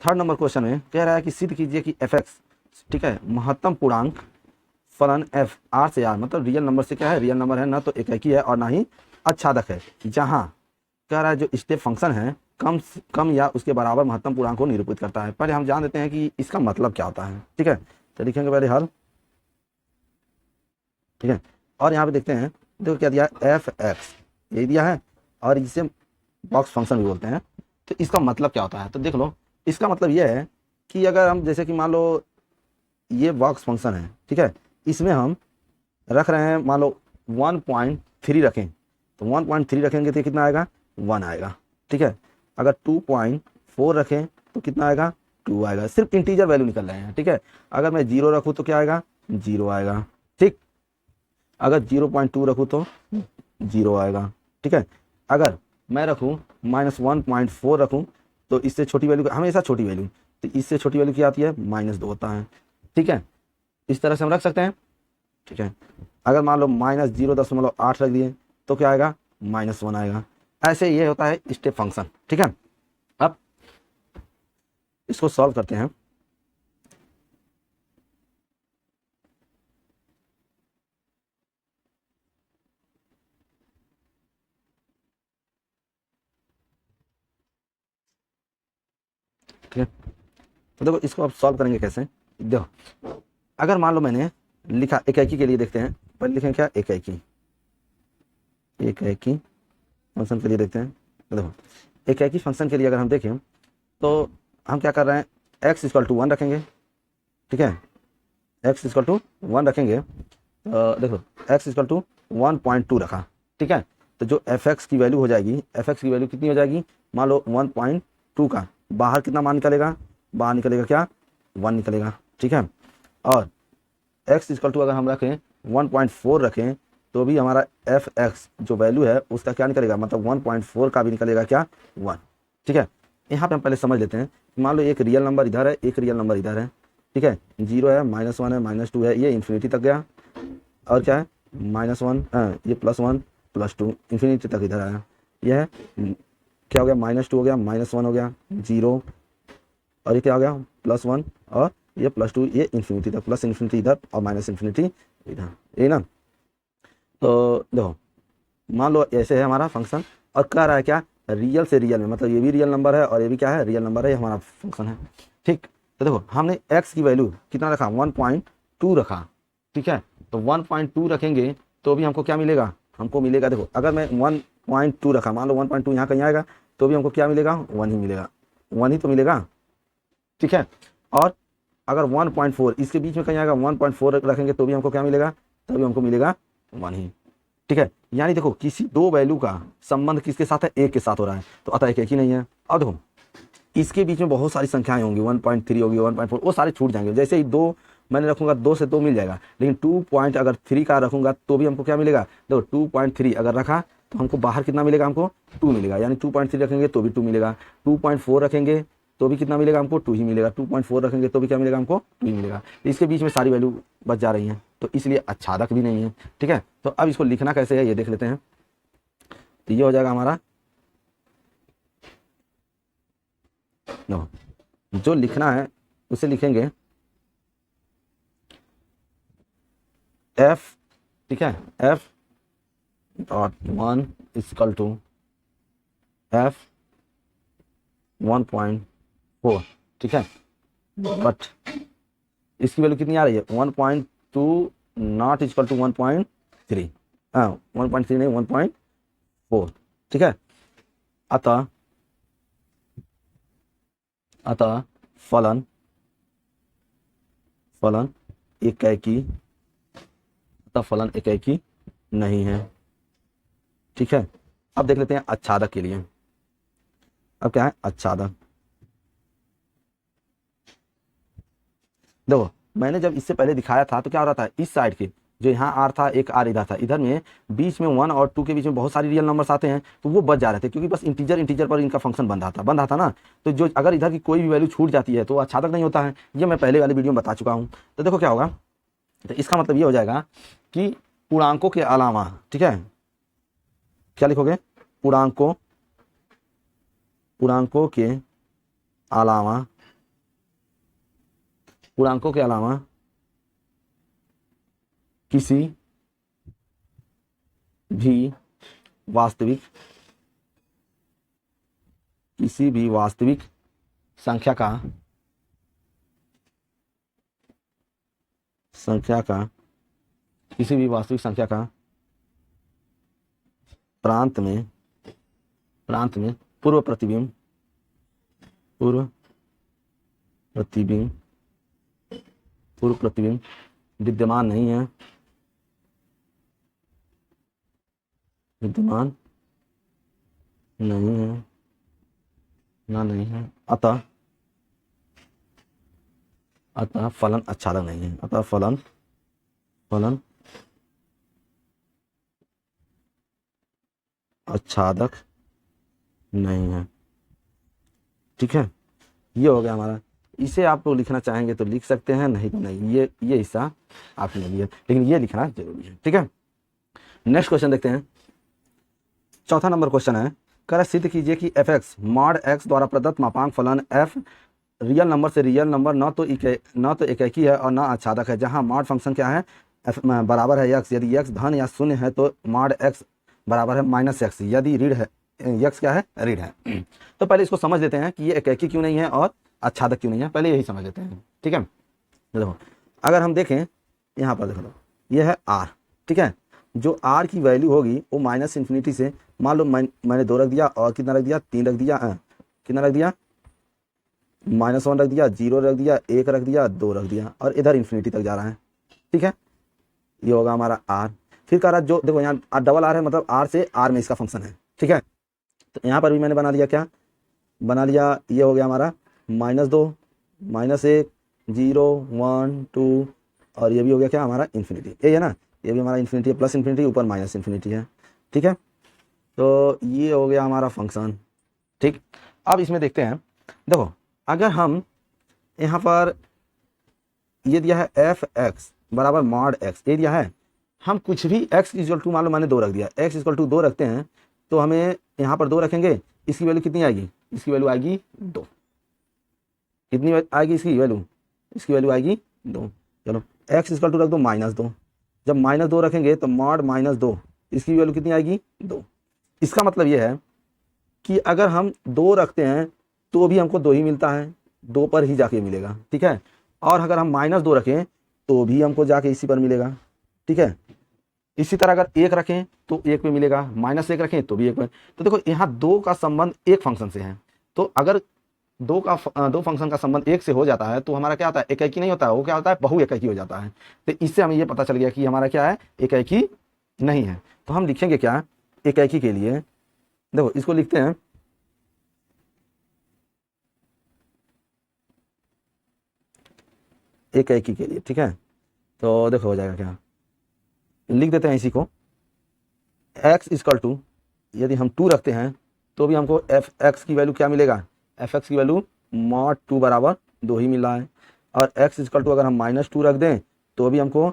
Third number question में कह रहा है कि सिद्ध कीजिए कि एफ एक्स, ठीक है, महत्तम पूर्णांक फलन एफ आर से आर, मतलब रियल नंबर से क्या है, रियल नंबर है, ना तो एकाकी है और ना ही आच्छादक है, जहाँ कह रहा है जो स्टेप फंक्शन है कम या उसके बराबर महत्तम पूर्णांक को निरूपित करता है। पहले हम जान देते हैं कि इसका मतलब क्या होता है, ठीक है। तो लिखेंगे पहले हल, ठीक है। और यहाँ पे देखते हैं, देखो क्या दिया, एफ एक्स ये दिया है और इसे बॉक्स फंक्शन भी बोलते हैं। तो इसका मतलब क्या होता है, तो देख लो, इसका मतलब ये है कि अगर हम जैसे कि मान लो ये बॉक्स फंक्शन है, ठीक है, इसमें हम रख रहे हैं, मान लो 1.3 रखें, तो 1.3 रखेंगे तो कितना आएगा, 1 आएगा, ठीक है। अगर 2.4 रखें तो कितना आएगा, 2 आएगा। सिर्फ इंटीजर वैल्यू निकल रहे हैं, ठीक है। अगर मैं 0 रखूँ तो क्या आएगा, 0 आएगा, ठीक। अगर 0.2 रखूँ तो 0 आएगा, ठीक है। अगर मैं रखूँ -1.4 रखूँ तो इससे छोटी वैल्यू, हमेशा छोटी वैल्यू, तो इससे छोटी वैल्यू क्या आती है, -2 होता है, ठीक है। इस तरह से हम रख सकते हैं, ठीक है। अगर मान लो -0.8 रख दिए तो क्या आएगा, -1 आएगा। ऐसे ये होता है स्टेप फंक्शन, ठीक है। अब इसको सॉल्व करते हैं। ठीक है, तो देखो इसको अब सॉल्व करेंगे कैसे। देखो अगर मान लो मैंने लिखा एकाकी के लिए, देखते हैं पहले लिखें क्या, एकाकी फंक्शन के लिए देखते हैं। तो देखो एकाकी फंक्शन के लिए अगर हम देखें तो हम क्या कर रहे हैं, x = 1 रखेंगे, ठीक है। x = 1 रखेंगे, देखो x = 1.2 रखा, ठीक है। तो जो एफ एक्स की वैल्यू हो जाएगी, एफ एक्स की वैल्यू कितनी हो जाएगी, मान लो 1.2 का बाहर कितना मान निकलेगा, बाहर निकलेगा क्या, 1 निकलेगा, ठीक है। और x = अगर हम रखें 1.4 रखें तो भी हमारा एफ एक्स जो वैल्यू है उसका क्या निकलेगा, मतलब 1.4 का भी निकलेगा क्या, 1, ठीक है। यहाँ पे हम पहले समझ लेते हैं, मान लो एक रियल नंबर इधर है, एक रियल नंबर इधर है, ठीक है। 0 है, -1 है, -2 है, ये इन्फिनिटी तक गया, और क्या है, -1, ये +1 +2 इन्फिनिटी तक इधर आया, यह है क्या हो गया, -2 हो गया, -1 हो गया, 0, और ये क्या हो गया, +1 और ये +2, ये इन्फिनिटी तक, प्लस इन्फिनिटी इधर और माइनस इन्फिनिटी इधर, ये ना। तो देखो मान लो ऐसे है हमारा फंक्शन, और कह रहा है क्या, रियल से रियल में, मतलब ये भी रियल नंबर है और ये भी क्या है, रियल नंबर है, ये हमारा फंक्शन है, ठीक। तो देखो हमने x की वैल्यू कितना रखा, 1.2 रखा, ठीक है। तो 1.2 रखेंगे तो भी हमको क्या मिलेगा, हमको मिलेगा, देखो अगर मैं 1.2 रखा, मान लो 1.2 यहाँ कहीं आएगा तो भी हमको क्या मिलेगा, 1 ही मिलेगा, 1 ही तो मिलेगा, ठीक है। और अगर 1.4 इसके बीच में कहीं आएगा, 1.4 रखेंगे तो भी हमको क्या मिलेगा, तभी हमको मिलेगा 1 ही, ठीक है। यानी देखो किसी दो वैल्यू का संबंध किसके साथ है, एक के साथ हो रहा है, तो अतः एक ही नहीं है। अब देखो इसके बीच में बहुत सारी संख्याएं होंगी, 1.3 होगी, 1.4, वो सारे छूट जाएंगे। जैसे ही 2 मैंने रखूंगा, 2 से 2 मिल जाएगा, लेकिन 2.3 का रखूंगा तो भी हमको क्या मिलेगा, देखो 2.3 अगर रखा तो हमको बाहर कितना मिलेगा, हमको 2 मिलेगा, यानी 2.3 रखेंगे तो भी 2 मिलेगा, 2.4 रखेंगे तो भी कितना मिलेगा, हमको 2 ही मिलेगा, 2.4 रखेंगे तो भी क्या मिलेगा, हमको 2 ही मिलेगा। इसके बीच में सारी वैल्यू बच जा रही हैं, तो इसलिए आच्छादक भी नहीं है, ठीक है। तो अब इसको लिखना कैसे है ये देख लेते हैं। तो ये हो जाएगा हमारा, नो, जो लिखना है उसे लिखेंगे f, ठीक है, f.1 = f1.4, ठीक है। बट इसकी वैल्यू कितनी आ रही है, 1.2 नॉट इक्वल टू 1.3, हाँ 1.3 नहीं 1.4, ठीक है। अतः फलन एकाकी, अतः फलन एकाकी नहीं है, ठीक है। अब देख लेते हैं आच्छादक के लिए। अब क्या है आच्छादक, देखो मैंने जब इससे पहले दिखाया था तो क्या हो रहा था, इस साइड के जो यहाँ आर था, एक आर इधर था, इधर में बीच में 1 और 2 के बीच में बहुत सारी रियल नंबर्स आते हैं, तो वो बच जा रहे थे, क्योंकि बस इंटीजर पर इनका फंक्शन बन रहा था ना। तो जो अगर इधर की कोई भी वैल्यू छूट जाती है तो आच्छादक नहीं होता है, ये मैं पहले वाली वीडियो में बता चुका हूँ। तो देखो क्या होगा, तो इसका मतलब ये हो जाएगा कि पूर्णांकों के अलावा, ठीक है, क्या लिखोगे, पूर्णांकों के अलावा पूर्णांकों के अलावा किसी भी वास्तविक संख्या का किसी भी वास्तविक संख्या का प्रांत में पूर्व प्रतिबिंब विद्यमान नहीं है, अतः फलन आच्छादक नहीं है, फलन आच्छादक नहीं है। ठीक है, ये हो गया हमारा। इसे आप लोग लिखना चाहेंगे तो लिख सकते हैं, नहीं तो नहीं। ये हिस्सा आपने लिया, लेकिन ये लिखना जरूरी है। ठीक है, नेक्स्ट क्वेश्चन देखते हैं। चौथा नंबर क्वेश्चन है, कर सिद्ध कीजिए कि f(x) मॉड x द्वारा प्रदत्त मापांक फलन f रियल नंबर से रियल नंबर न तो एकाकी है और न आच्छादक है, जहां मॉड फंक्शन क्या है, f बराबर है x। यदि x धन या शून्य है तो मॉड x बराबर है -x। यदि ऋण है, x क्या है, ऋण है। तो पहले इसको समझ लेते हैं कि ये एकाकी क्यों नहीं है और आच्छादक क्यों नहीं है, पहले यही समझ लेते हैं। ठीक है, देखो अगर हम देखें यहाँ पर, देखो ये है r। ठीक है, जो r की वैल्यू होगी वो -∞ से, मान लो मैंने 2 रख दिया और कितना रख दिया, 3 रख दिया, कितना रख दिया, -1 रख दिया, 0 रख दिया, 1 रख दिया, 2 रख दिया, और इधर इन्फिनिटी तक जा रहा है। ठीक है, ये होगा हमारा r। फिर कह रहा जो देखो यहाँ डबल r है, मतलब r से r में इसका फंक्शन है। ठीक है, तो यहाँ पर भी मैंने बना लिया, क्या बना लिया, ये हो गया हमारा -2, -1, 0, 1, 2, और ये भी हो गया क्या हमारा इन्फिनिटी। ये है ना, ये भी हमारा इन्फिनिटी है, प्लस इन्फिनिटी ऊपर माइनस इन्फिनिटी है। ठीक है, तो ये हो गया हमारा फंक्शन। ठीक, अब इसमें देखते हैं। देखो अगर हम यहाँ पर ये दिया है f(x) बराबर मॉड x, ये दिया है, हम कुछ भी x इक्वल टू, मान लो मैंने 2 रख दिया, x इक्वल टू 2 रखते हैं, तो हमें यहाँ पर 2 रखेंगे, इसकी वैल्यू कितनी आएगी, इसकी वैल्यू आएगी 2। कितनी आएगी इसकी वैल्यू, इसकी वैल्यू आएगी 2। चलो x इक्वल टू रख दो -2, जब -2 रखेंगे तो मॉड -2, इसकी वैल्यू कितनी आएगी, 2। इसका मतलब ये है कि अगर हम 2 रखते हैं तो भी हमको 2 ही मिलता है, 2 पर ही जाके मिलेगा। ठीक है, और अगर हम -2 रखें तो भी हमको जाके इसी पर मिलेगा। ठीक है, इसी तरह अगर 1 रखें तो 1 पे मिलेगा, -1 रखें तो भी 1 पे। तो देखो यहाँ 2 का संबंध एक फंक्शन से है, तो अगर 2 फंक्शन का संबंध 1 से हो जाता है तो हमारा क्या होता है, एकाकी नहीं होता है, वो क्या होता है, बहु एकाकी हो जाता है। तो इससे हमें ये पता चल गया कि हमारा क्या है, एकाकी नहीं है। तो हम लिखेंगे क्या एकाकी के लिए, देखो इसको लिखते हैं एकाकी के लिए। ठीक है, तो देखो हो जाएगा क्या, लिख देते हैं इसी को, x इक्वल टू, यदि हम 2 रखते हैं तो भी हमको f(x) की वैल्यू क्या मिलेगा, f(x) की वैल्यू मॉड 2 बराबर 2 ही मिल रहा है। और x इक्वल टू अगर हम -2 रख दें तो भी हमको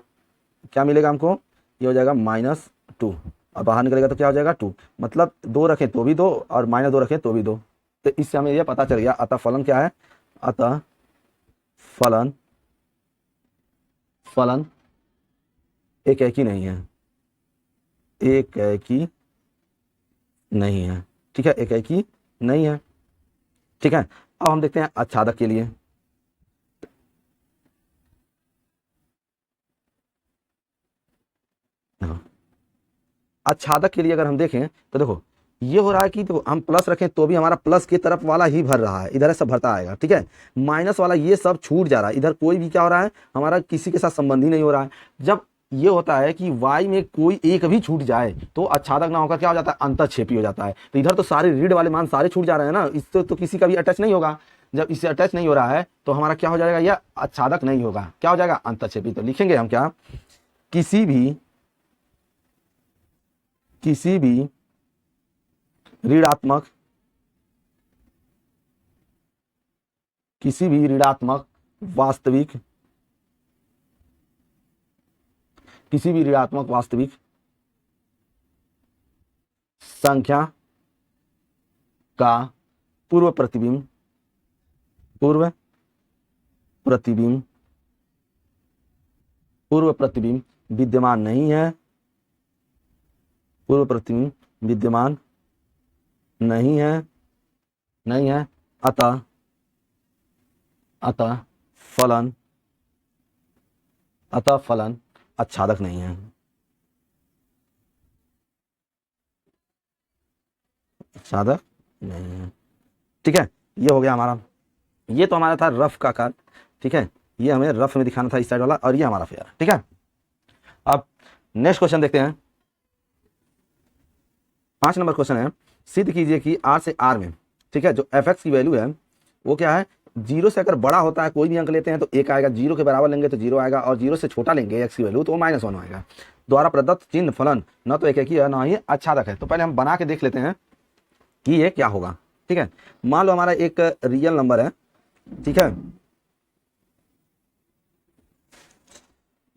क्या मिलेगा, हमको ये हो जाएगा -2, और बाहर निकलेगा तो क्या हो जाएगा 2, मतलब 2 रखें तो भी 2 और -2 रखें तो भी 2। तो इससे हमें यह पता चल गया, अतः फलन क्या है, अतः फलन एकाकी नहीं है, एकाकी नहीं है। ठीक है, एकाकी नहीं है। ठीक है, अब हम देखते हैं आच्छादक के लिए। आच्छादक के लिए अगर हम देखें तो देखो ये हो रहा है कि तो हम प्लस रखें तो भी हमारा प्लस की तरफ वाला ही भर रहा है, इधर सब भरता आएगा। ठीक है, माइनस वाला ये सब छूट जा रहा है, इधर कोई भी क्या हो रहा है, हमारा किसी के साथ संबंध ही नहीं हो रहा है। जब ये होता है कि y में कोई एक भी छूट जाए तो आच्छादक ना होकर क्या हो जाता है, अंतःक्षेपी हो जाता है। तो इधर तो सारे रीड वाले मान सारे छूट जा रहे हैं ना, इससे तो किसी का भी अटैच नहीं होगा। जब इससे अटैच नहीं हो रहा है तो हमारा क्या हो जाएगा, यह आच्छादक नहीं होगा, क्या हो जाएगा, अंतःक्षेपी। तो लिखेंगे हम क्या, किसी भी ऋणात्मक वास्तविक संख्या का पूर्व प्रतिबिंब पूर्व प्रतिबिंब विद्यमान नहीं है, पूर्व प्रतिबिंब विद्यमान नहीं है, नहीं है, अतः अतः फलन आच्छादक नहीं है। आच्छादक नहीं है। ठीक है, ये हो गया हमारा, ये तो हमारा था रफ का कार्य। ठीक है, ये हमें रफ में दिखाना था इस साइड वाला, और ये हमारा फेयर। ठीक है, अब नेक्स्ट क्वेश्चन देखते हैं। 5 नंबर क्वेश्चन है, सिद्ध कीजिए कि R से R में, ठीक है, जो fx की वैल्यू है वो क्या है, 0 से अगर बड़ा होता है, कोई भी अंक लेते हैं तो 1 आएगा, 0 के बराबर लेंगे तो 0 आएगा, और 0 से छोटा लेंगे x की वैल्यू तो -1 आएगा। द्वारा प्रदत्त चिन्ह फलन न तो एक ही है ना ही आच्छादक है। तो पहले हम बना के देख लेते हैं कि ये क्या होगा। ठीक है, मान लो हमारा एक रियल नंबर है। ठीक है,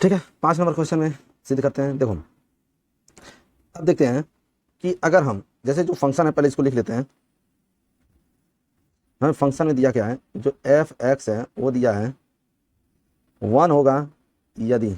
ठीक है, 5 नंबर क्वेश्चन में सिद्ध करते हैं। देखो, अब देखते हैं कि अगर हम जैसे जो फंक्शन है, पहले इसको लिख लेते हैं। हमें फंक्शन में दिया क्या है, जो एफ एक्स है वो दिया है 1 होगा यदि,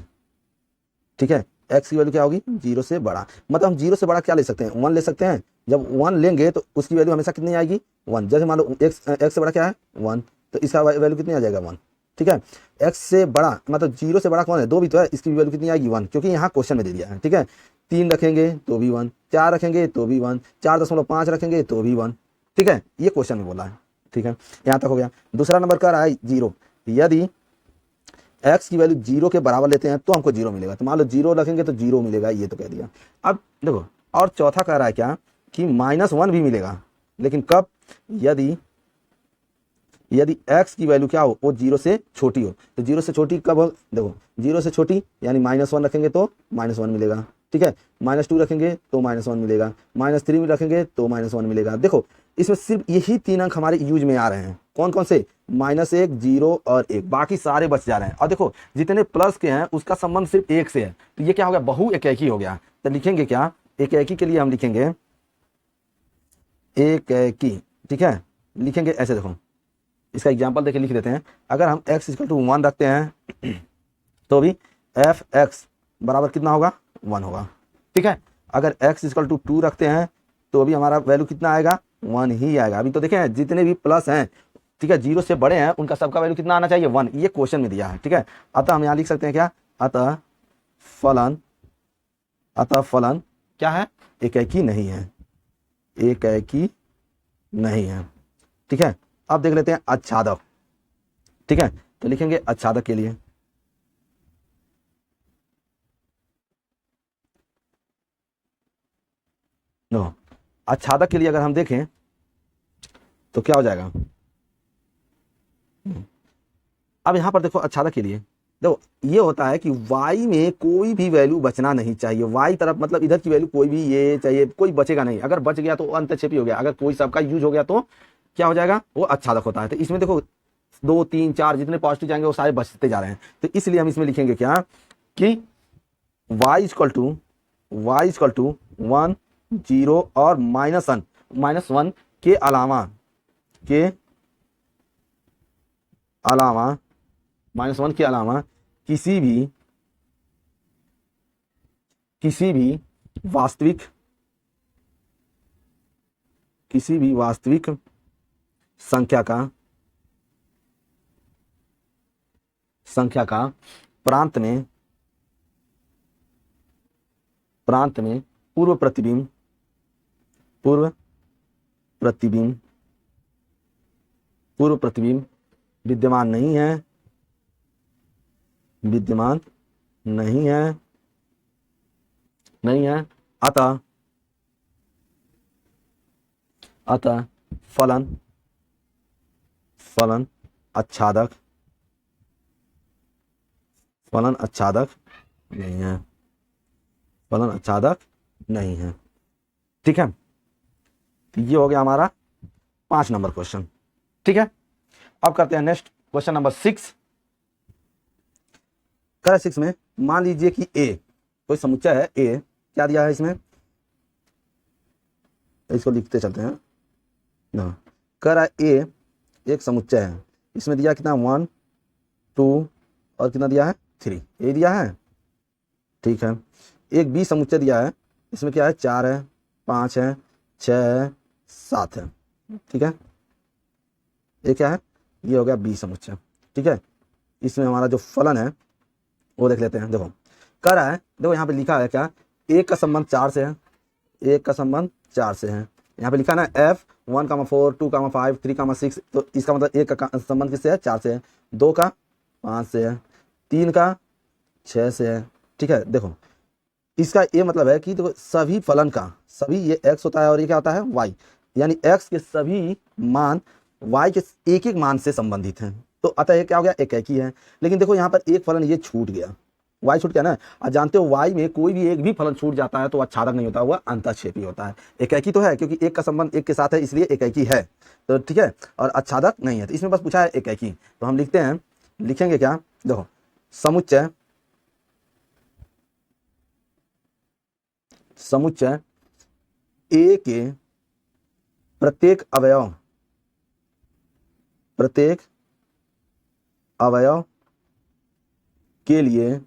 ठीक है, एक्स की वैल्यू क्या होगी, 0 से बड़ा। मतलब हम 0 से बड़ा क्या ले सकते हैं, 1 ले सकते हैं। जब 1 लेंगे तो उसकी वैल्यू हमेशा कितनी आएगी, 1। जैसे मान लो एक्स से बड़ा क्या है 1, तो इसका वैल्यू कितनी आ जाएगा 1। ठीक है, एक्स से बड़ा मतलब 0 से बड़ा कौन है, 2 भी तो है, इसकी वैल्यू कितनी आएगी 1, क्योंकि यहाँ क्वेश्चन में दे दिया है। ठीक है, 3 रखेंगे तो भी 1, 4 रखेंगे तो भी 1, 4.5 रखेंगे तो भी 1। ठीक है, ये क्वेश्चन में बोला है। ठीक है, यहाँ तक हो गया। दूसरा नंबर का रहा है 0, यदि x की वैल्यू 0 के बराबर लेते हैं तो हमको 0 मिलेगा। तो मान लो 0 रखेंगे तो 0 मिलेगा, ये तो कह दिया। अब देखो, और चौथा कह रहा है क्या कि -1 भी मिलेगा, लेकिन कब, यदि x की वैल्यू क्या हो, वो 0 से छोटी हो। तो 0 से छोटी कब हो, देखो 0 से छोटी यानी -1 रखेंगे तो -1 मिलेगा। ठीक है, -2 रखेंगे तो -1 मिलेगा, -3 में रखेंगे तो -1 मिलेगा। देखो, इसमें सिर्फ यही 3 अंक हमारे यूज में आ रहे हैं। कौन कौन से, -1, 0 और 1, बाकी सारे बच जा रहे हैं। और देखो, जितने प्लस के हैं उसका संबंध सिर्फ 1 से है। तो ये क्या हो गया, बहु एकैकी हो गया। तो लिखेंगे क्या, एकैकी के लिए हम लिखेंगे एकैकी। ठीक है, लिखेंगे ऐसे, देखो इसका एग्जाम्पल देके लिख देते हैं। अगर हम x = 1 रखते हैं तो भी एफ एक्स बराबर कितना होगा, 1 होगा। ठीक है, अगर x = 2 रखते हैं तो भी हमारा वैल्यू कितना आएगा, 1 ही आएगा। अभी तो देखें जितने भी प्लस हैं, ठीक है, 0 से बड़े हैं, उनका सबका वैल्यू कितना आना चाहिए, 1। ये क्वेश्चन में दिया है। ठीक है, अतः हम यहाँ लिख सकते हैं क्या, अतः फलन क्या है, एकैकी नहीं है, एकैकी नहीं है। ठीक है, अब देख लेते हैं आच्छादक। ठीक है, तो लिखेंगे आच्छादक के लिए, नो, आच्छादक के लिए अगर हम देखें तो क्या हो जाएगा। अब यहां पर देखो, आच्छादक के लिए देखो, ये होता है कि y में कोई भी वैल्यू बचना नहीं चाहिए। y तरफ मतलब इधर की वैल्यू कोई भी, ये चाहिए, कोई बचेगा नहीं। अगर बच गया तो अंतक्षेपी हो गया, अगर कोई सबका यूज हो गया तो क्या हो जाएगा, वो आच्छादक होता है। तो इसमें देखो 2, 3, 4 जितने पॉजिटिव जाएंगे वो सारे बचते जा रहे हैं। तो इसलिए हम इसमें लिखेंगे क्या कि y = 1, 0 और -1 के अलावा -1 के अलावा किसी भी वास्तविक संख्या का प्रांत में पूर्व प्रतिबिंब विद्यमान नहीं है, अतः फलन आच्छादक नहीं है। ठीक है, तो ये हो गया हमारा 5 नंबर क्वेश्चन। ठीक है, अब करते हैं नेक्स्ट क्वेश्चन नंबर 6। 6 में मान लीजिए कि a कोई समुच्चय है, a क्या दिया है इसमें, इसको लिखते चलते हैं ना। कह रहा है a एक समुच्चय है, इसमें दिया कितना 1, 2 और कितना दिया है 3, ये दिया है। ठीक है। एक बी समुच्चय दिया है, इसमें क्या है, 4 है, 5 है, 6 है, 7 है। ठीक है, ये क्या है, ये हो गया बी समुच्चय। ठीक है, इसमें हमारा जो फलन है वो देख लेते हैं। देखो कह रहा है, देखो यहाँ पे लिखा है क्या, एक का संबंध 4 से है, एक का संबंध 4 से है। यहाँ पे लिखा ना एफ 1,4 2,5 3,6, तो इसका मतलब एक का संबंध किससे है, 4 से है, 2 का 5 से है, 3 का 6 से है। ठीक है, देखो इसका ये मतलब है कि देखो सभी फलन का, सभी ये x होता है और ये क्या होता है y, यानी x के सभी मान y के एक एक मान से संबंधित हैं। तो अतः ये क्या हो गया, एक ही है। लेकिन देखो यहाँ पर एक फलन ये छूट गया, y छूट गया ना। और जानते हो y में कोई भी एक भी फलन छूट जाता है तो आच्छादक नहीं होता, वह अंतःक्षेपी होता है। एक तो है क्योंकि एक का संबंध एक के साथ है, इसलिए एक है। तो ठीक है, और आच्छादक नहीं है, तो इसमें बस पूछा है एक। तो हम लिखते हैं, लिखेंगे क्या, देखो समुच्चय, समुच्चय ए के प्रत्येक अवयव, प्रत्येक अवयव के लिए,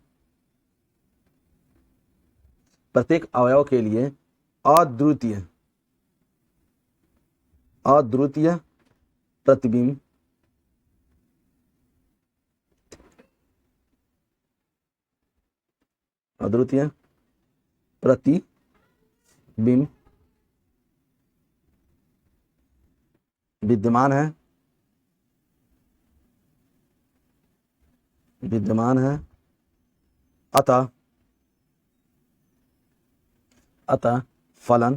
प्रत्येक अवयव के लिए अद्वितीय, अद्वितीय प्रतिबिंब, अद्वितीय प्रतिबिंब विद्यमान है, विद्यमान है। अतः, अतः फलन,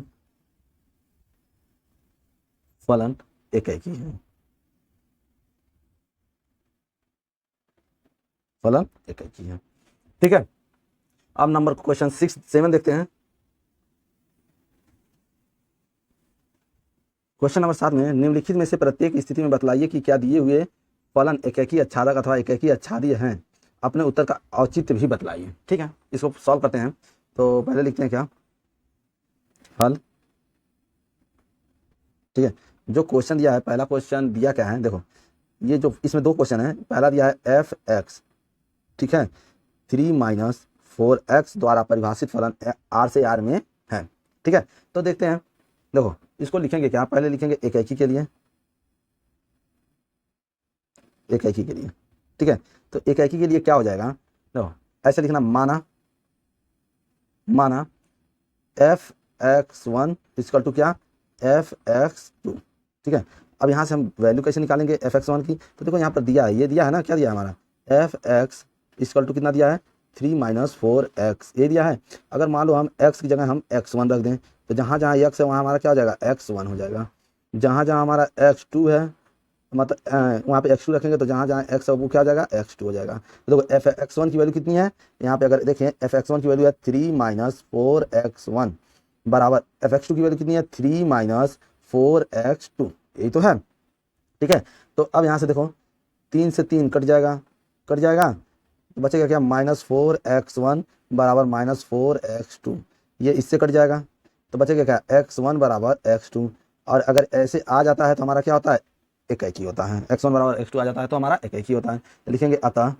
फलन एक ही है, फलन एक ही है। ठीक है, अब नंबर क्वेश्चन 6 7 देखते हैं। क्वेश्चन नंबर 7 में निम्नलिखित में से प्रत्येक स्थिति में बतलाइए कि क्या दिए हुए फलन एकैकी आच्छादक अथवा एकैकी आच्छादीय हैं। अपने उत्तर का औचित्य भी बतलाइए। ठीक है, इसको सॉल्व करते हैं। तो पहले लिखते हैं क्या, हल। ठीक है, जो क्वेश्चन दिया है, पहला क्वेश्चन दिया क्या है, देखो ये जो इसमें दो क्वेश्चन है, पहला दिया है एफ एक्स, ठीक है, 3-4x द्वारा परिभाषित फलन आर से आर में है। ठीक है, तो देखते हैं, देखो इसको लिखेंगे क्या, पहले लिखेंगे एकैकी के लिए, एकैकी के लिए। ठीक है, तो एकैकी के लिए क्या हो जाएगा, देखो ऐसे लिखना, माना, माना f(x1) इक्वल टू क्या, f(x2). ठीक है, अब यहाँ से हम वैल्यू कैसे निकालेंगे f(x1) की, तो देखो यहाँ पर दिया है, ये दिया है ना, क्या दिया है हमारा, f(x) इक्वल टू कितना दिया है, 3-4x, ये दिया है। अगर मान लो हम x की जगह हम x1 रख दें, तो जहाँ जहाँ x है वहाँ हमारा क्या हो जाएगा, x1 हो जाएगा। जहाँ जहाँ हमारा x2 है, मतलब वहाँ पे x2 रखेंगे, तो जहाँ जहाँ x है वो क्या हो जाएगा, x2 हो जाएगा। तो देखो f(x1) की वैल्यू कितनी है, यहाँ पे अगर देखें f(x1) की वैल्यू है 3-4x1 बराबर f(x2) की वैल्यू कितनी है, 3-4x2, यही तो है। ठीक है, तो अब यहाँ से देखो 3 से 3 कट जाएगा, कट जाएगा, तो बचेगा क्या, -4x1 बराबर -4x2, ये इससे कट जाएगा, तो बचेगा क्या, x1 बराबर x2। और अगर ऐसे आ जाता है तो हमारा क्या होता है, एकैकी होता है। x1 बराबर x2 आ जाता है तो हमारा एकैकी होता है। तो लिखेंगे अतः,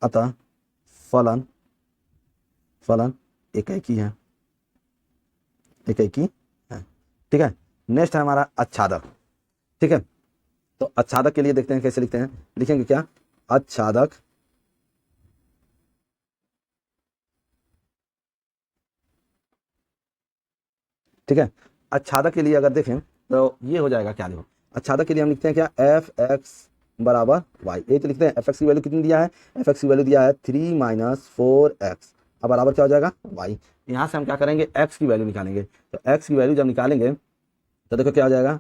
अतः फलन, फलन एकैकी है, एकैकी है। ठीक है, नेक्स्ट है हमारा आच्छादक। ठीक है, तो आच्छादक के लिए देखते हैं कैसे लिखते हैं, लिखेंगे क्या, आच्छादक, ठीक है, आच्छादक के लिए अगर देखें तो ये हो जाएगा क्या, देखो आच्छादक के लिए हम लिखते हैं क्या, f(x) बराबर y, ये तो लिखते हैं f(x) की वैल्यू कितनी दिया है, f(x) की वैल्यू दिया है 3-4x, अब बराबर क्या हो जाएगा y। यहाँ से हम क्या करेंगे, x की वैल्यू निकालेंगे, तो x की वैल्यू जब निकालेंगे तो देखो क्या हो जाएगा,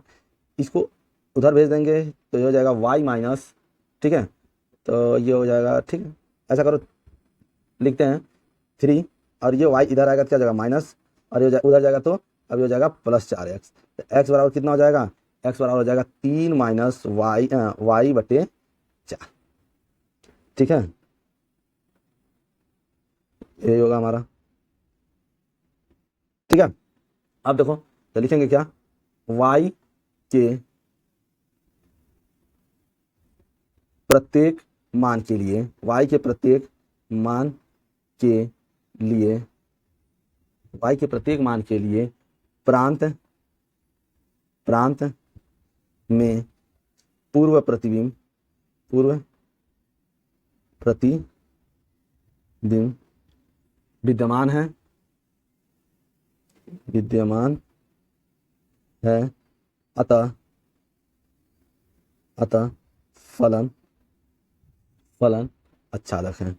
इसको उधर भेज देंगे तो ये हो जाएगा y माइनस, ठीक है, तो ये हो जाएगा, ठीक है, ऐसा करो, लिखते हैं 3, और ये y इधर आएगा तो क्या हो जाएगा माइनस, और ये उधर जाएगा तो अब ये हो जाएगा +4x। तो x बराबर कितना हो जाएगा, x बराबर हो जाएगा 3-y/4। ठीक है, ये होगा हमारा। ठीक है, अब देखो तो लिखेंगे क्या, y के प्रत्येक मान के लिए, y के प्रत्येक मान के लिए, y के प्रत्येक मान के लिए प्रांत में पूर्व प्रतिबिंब विद्यमान है, अतः फलन आच्छादक है।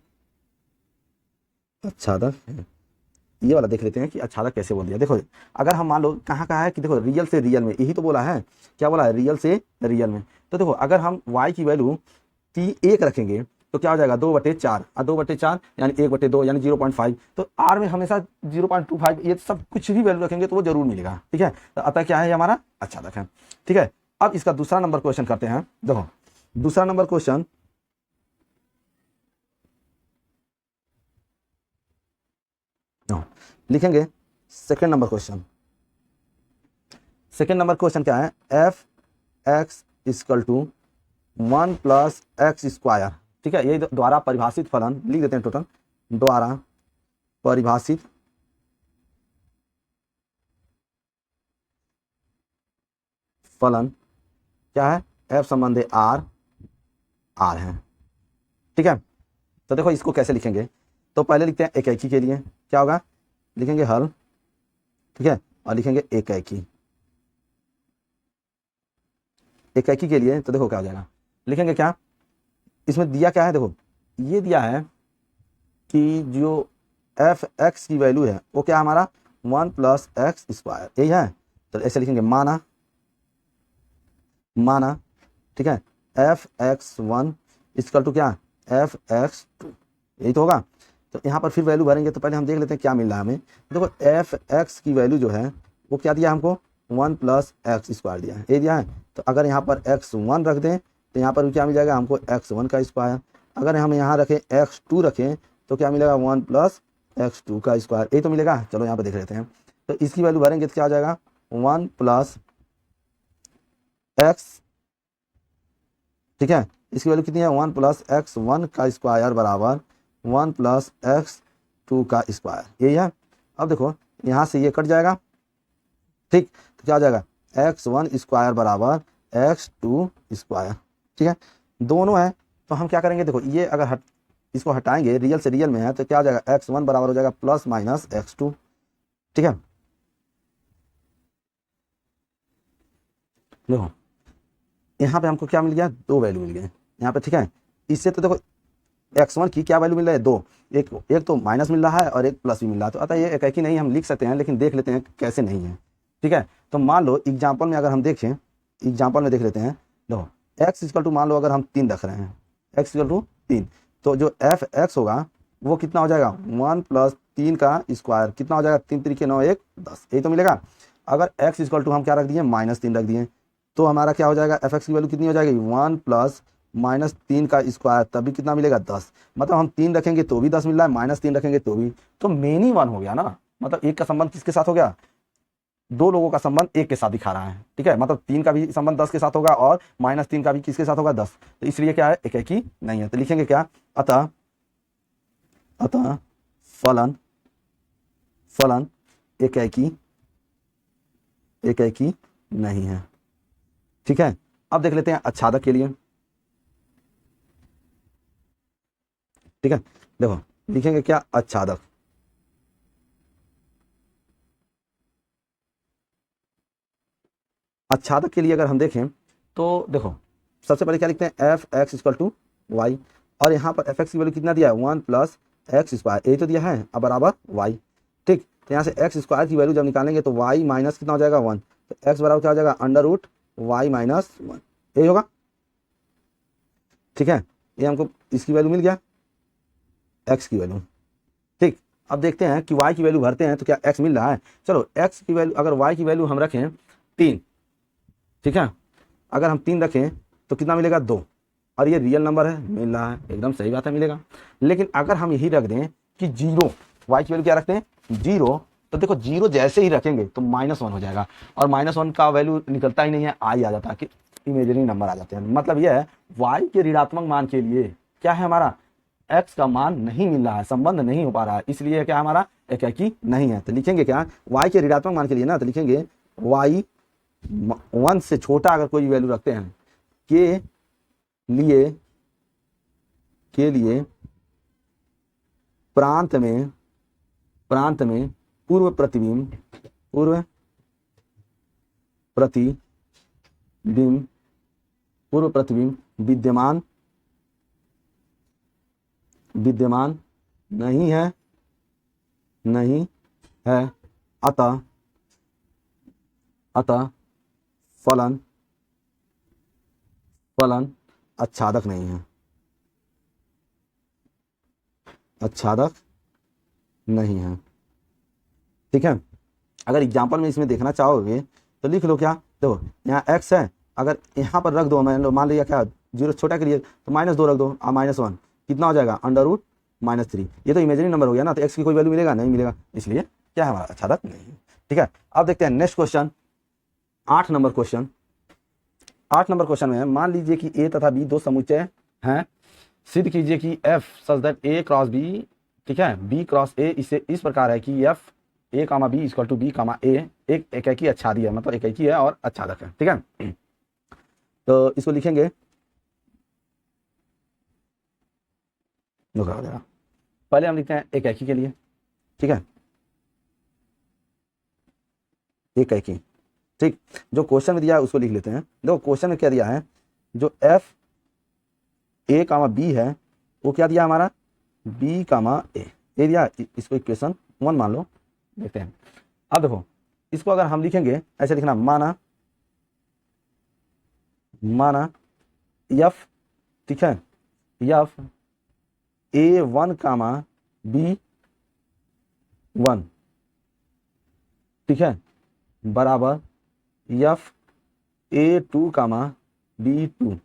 ये वाला देख लेते हैं कि आच्छादक कैसे बोल दिया। देखो अगर हम मान लो कहाँ है कि देखो रियल से रियल में, यही तो बोला है, क्या बोला है, रियल से रियल में। तो देखो अगर हम y की वैल्यू 1 रखेंगे तो क्या हो जाएगा 2/4, और 2/4 यानी 1/2 यानी 0.5। तो r में हमेशा 0.25 ये सब कुछ भी वैल्यू रखेंगे तो वो जरूर मिलेगा। ठीक है, तो अतः क्या है, ये हमारा आच्छादक है। ठीक है, अब इसका दूसरा नंबर क्वेश्चन करते हैं। देखो दूसरा नंबर क्वेश्चन, लिखेंगे second number question. Second number question क्या है, F x equal to 1 + x²। ठीक है, ये द्वारा परिभाषित फलन लिख देते हैं, टोटल द्वारा परिभाषित फलन क्या है, एफ संबंधी आर है। ठीक है, तो देखो इसको कैसे लिखेंगे, तो पहले लिखते हैं एकाकी के लिए, क्या होगा, लिखेंगे हल। ठीक है, और लिखेंगे एकाकी के लिए, तो देखो क्या हो जाएगा, लिखेंगे क्या, इसमें दिया क्या है, देखो ये दिया है कि जो एफ एक्स की वैल्यू है वो क्या हमारा 1 + x², यही है। तो ऐसे लिखेंगे माना। ठीक है, f(x1) इक्वल टू क्या, f(x2), यही तो होगा। तो यहाँ पर फिर वैल्यू भरेंगे, तो पहले हम देख लेते हैं क्या मिल रहा है हमें। देखो f(x) की वैल्यू जो है वो क्या दिया हमको, 1 + x² दिया है, ये दिया है। तो अगर यहाँ पर x1 रख दें तो यहाँ पर क्या मिल जाएगा हमको, x1 का स्क्वायर। अगर हम यहाँ रखें x2 रखें तो क्या मिलेगा, 1 + x2 का स्क्वायर, यही तो मिलेगा। चलो यहाँ पर देख लेते हैं, तो इसकी वैल्यू भरेंगे तो क्या हो जाएगा, 1 + x। ठीक है, इसकी वैल्यू कितनी है, 1 + x1 का स्क्वायर बराबर 1 + x2 का स्क्वायर, यही है। अब देखो यहाँ से ये कट जाएगा। ठीक, तो क्या हो जाएगा, x1² बराबर x2²। ठीक है, दोनों है तो हम क्या करेंगे, देखो ये अगर इसको हटाएंगे, रियल से रियल में है, तो क्या हो जाएगा, x1 बराबर हो जाएगा +-x2। ठीक है, देखो यहाँ पे हमको क्या मिल गया, 2 वैल्यू मिल गए यहाँ पे। ठीक है, इससे तो देखो x1 की क्या वैल्यू मिल रहा है, 2, एक तो माइनस मिल रहा है और एक प्लस भी मिल रहा है। तो अतः ये एकाकी नहीं हम लिख सकते हैं, लेकिन देख लेते हैं कैसे नहीं है। ठीक है, तो मान लो एग्जाम्पल में अगर हम देखें, एग्जाम्पल में देख लेते हैं। देखो x इक्वल टू, मान लो अगर हम 3 रख रहे हैं, x इक्वल टू 3, तो जो एफ एक्स होगा वो कितना हो जाएगा, 1 + 3 का स्क्वायर, कितना हो जाएगा, 3 × 3 = 9, 1 10, यही तो मिलेगा। अगर x इक्वल टू हम क्या रख दिए, -3 रख दिए, तो हमारा क्या हो जाएगा, एफ एक्स की वैल्यू कितनी हो जाएगी, 1 + -3 का स्क्वायर, तभी कितना मिलेगा, 10। मतलब हम 3 रखेंगे तो भी 10 मिल रहा है, -3 रखेंगे तो भी, तो मेनी 1 हो गया ना। मतलब एक का संबंध किसके साथ हो गया, 2 लोगों का संबंध एक के साथ दिखा रहा है। ठीक है, मतलब 3 का भी संबंध 10 के साथ होगा और -3 का भी किसके साथ होगा, 10। तो इसलिए क्या है, एकाकी नहीं है। तो लिखेंगे क्या, अतः फलन एकाकी नहीं है। ठीक है, अब देख लेते हैं आच्छादक के लिए। ठीक है, देखो लिखेंगे क्या, आच्छादक। आच्छादक के लिए अगर हम देखें तो देखो सबसे पहले क्या लिखते हैं, f(x) = y, और यहाँ पर f(x) की वैल्यू कितना दिया है, 1 + x², यही तो दिया है, अब बराबर y। ठीक, तो यहाँ से x² की वैल्यू जब निकालेंगे तो y माइनस कितना हो जाएगा, 1, तो x बराबर क्या हो जाएगा, √y - 1, यही होगा। ठीक है, ये हमको इसकी वैल्यू मिल गया, x की वैल्यू। ठीक, अब देखते हैं कि y की वैल्यू भरते हैं तो क्या x मिल रहा है। चलो x की वैल्यू, अगर y की वैल्यू हम रखें 3, ठीक है, अगर हम 3 रखें तो कितना मिलेगा, 2, और ये रियल नंबर है, मिल रहा है, एकदम सही बात है, मिलेगा। लेकिन अगर हम यही रख दें कि 0, y की वैल्यू क्या रखते हैं, 0, तो देखो 0 जैसे ही रखेंगे तो -1 हो जाएगा, और -1 का वैल्यू निकलता ही नहीं है, आ जाता है कि इमेजिनरी नंबर आ जाते हैं। मतलब यह है y के ऋणात्मक मान के लिए क्या है हमारा, x का मान नहीं मिल रहा है, संबंध नहीं हो पा रहा है, इसलिए क्या हमारा एकाकी नहीं है। तो लिखेंगे क्या, y के ऋणात्मक मान के लिए ना, तो लिखेंगे y 1 से छोटा अगर कोई वैल्यू रखते हैं के लिए प्रांत में पूर्व प्रतिबिंब विद्यमान नहीं है, अतः फलन आच्छादक नहीं है, ठीक है। अगर एग्जाम्पल में इसमें देखना चाहोगे तो लिख लो क्या, देखो यहाँ x है, अगर यहाँ पर रख दो, मान लिया क्या 0 छोटा के लिए तो -2 रख दो, -1 कितना हो जाएगा √-3। ये तो इमेजिनरी नंबर हो गया ना, तो x की कोई वैल्यू मिलेगा नहीं मिलेगा, इसलिए क्या है हमारा आच्छादक नहीं है, ठीक है। अब देखते हैं next question, 8 number question. 8 number question में मान लीजिए कि a तथा b दो समुच्चय हैं, सिद्ध कीजिए कि f such that a cross b, ठीक है, b क्रॉस a इससे इस प्रकार है कि f a, b equal to b, a एक एकाकी आच्छादी है, मतलब एकाकी है और आच्छादक है, ठीक है। तो इसको लिखेंगे, पहले हम लिखते हैं एकाकी के लिए, ठीक है, एकाकी, ठीक। जो क्वेश्चन में दिया है उसको लिख लेते हैं। देखो क्वेश्चन में क्या दिया है, जो f a, b है वो क्या दिया हमारा b, a ये दिया, इसको इक्वेशन 1 मान लो, देखते हैं। अब देखो इसको अगर हम लिखेंगे ऐसे लिखना, माना f, ठीक है, f a1, b1, ठीक है, बराबर f a2, b2,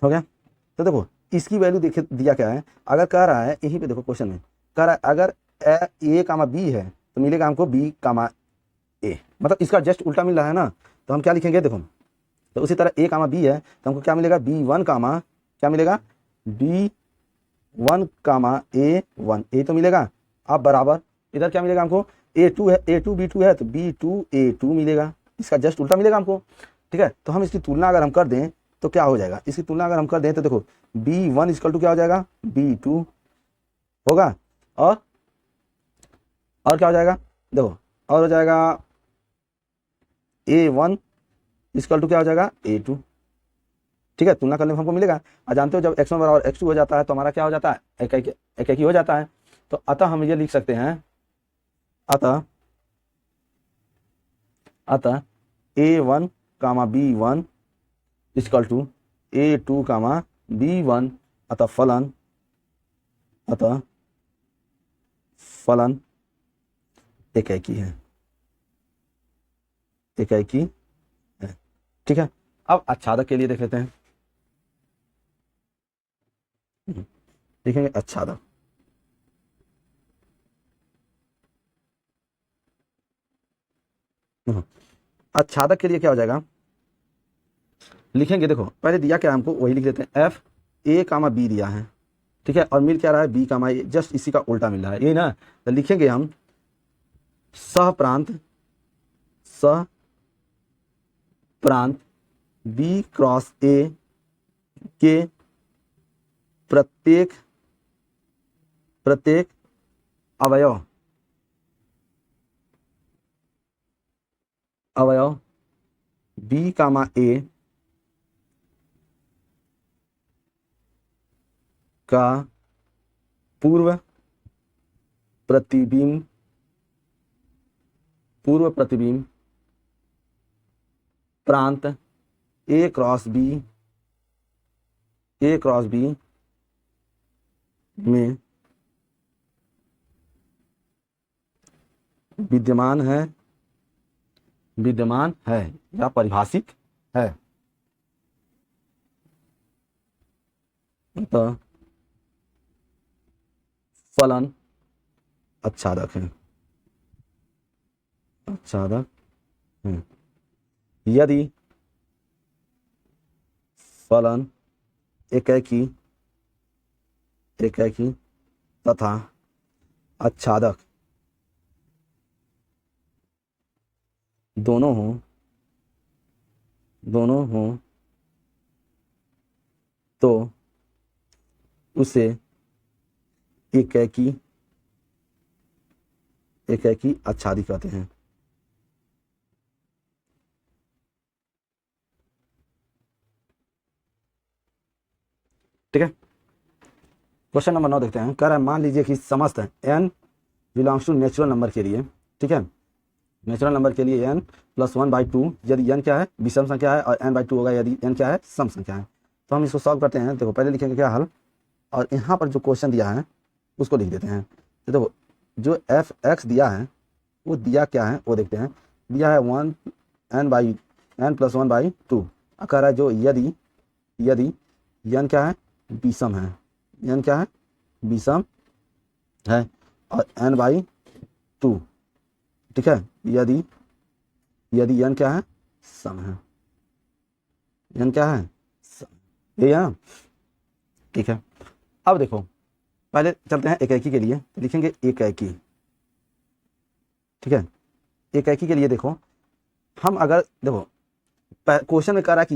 हो गया। तो देखो इसकी वैल्यू देखे दिया क्या है, अगर कह रहा है यहीं पे देखो क्वेश्चन में कह रहा है अगर a, b है तो मिलेगा हमको b, a, मतलब इसका जस्ट उल्टा मिल रहा है ना, तो हम क्या लिखेंगे देखो, तो उसी तरह a, b है तो हमको क्या मिलेगा b1, क्या मिलेगा b1, a1, a तो मिलेगा। अब बराबर इधर क्या मिलेगा हमको a2 है, a2 b2 है तो b2 a2 मिलेगा, इसका जस्ट उल्टा मिलेगा हमको, ठीक है। तो हम इसकी तुलना अगर हम कर दें तो क्या हो जाएगा, इसकी तुलना अगर हम कर दें तो देखो b1 इक्वल टू क्या हो जाएगा b2 होगा, और क्या हो जाएगा देखो, और हो जाएगा a1 इक्वल टू क्या हो जाएगा a2, ठीक है। तुलना करने में हमको मिलेगा, और जानते हो जब x1 बराबर x2 हो जाता है तो हमारा क्या हो जाता है एकाकी हो जाता है। तो अतः हम ये लिख सकते हैं, अतः a1, b1 equal to a2, b1, अतः फलन एकाकी है, ठीक है। अब आच्छादक के लिए देख लेते हैं, देखेंगे आच्छादक, आच्छादक के लिए क्या हो जाएगा, लिखेंगे देखो पहले दिया क्या हमको वही लिख देते हैं, f a, b दिया है, ठीक है, और मिल क्या रहा है b, a, जस्ट इसी का उल्टा मिल रहा है, यही ना। तो लिखेंगे हम सहप्रांत b क्रॉस a के प्रत्येक अवयव b, a का पूर्व प्रतिबिंब प्रांत a क्रॉस b में विद्यमान है या परिभाषित है, तो फलन आच्छादक है, यदि फलन एकाकी एकाकी तथा आच्छादक दोनों हों तो उसे एकाकी आच्छादी कहते हैं। ठीक है, क्वेश्चन नंबर 9 देखते हैं। कह रहा है मान लीजिए कि समस्त n belongs to natural number के लिए, ठीक है, नेचुरल नंबर के लिए n प्लस 1/2 यदि n क्या है विषम संख्या है और n/2 होगा यदि n क्या है सम संख्या है। तो हम इसको सॉल्व करते हैं। देखो पहले लिखेंगे क्या हल, और यहाँ पर जो क्वेश्चन दिया है उसको लिख देते हैं। तो देखो जो f(x) दिया है वो दिया क्या है वो देखते हैं। दिया है n प्लस 1/2। कह रहा है जो यदि n क्या है विषम है, n क्या है विषम है और n/2, ठीक है, यदि n क्या है सम है, n क्या है सम, यही है ना। ठीक है, अब देखो पहले चलते हैं एकाकी के लिए, तो लिखेंगे एकाकी। ठीक है, एकाकी के लिए देखो हम अगर देखो क्वेश्चन में कह रहा है कि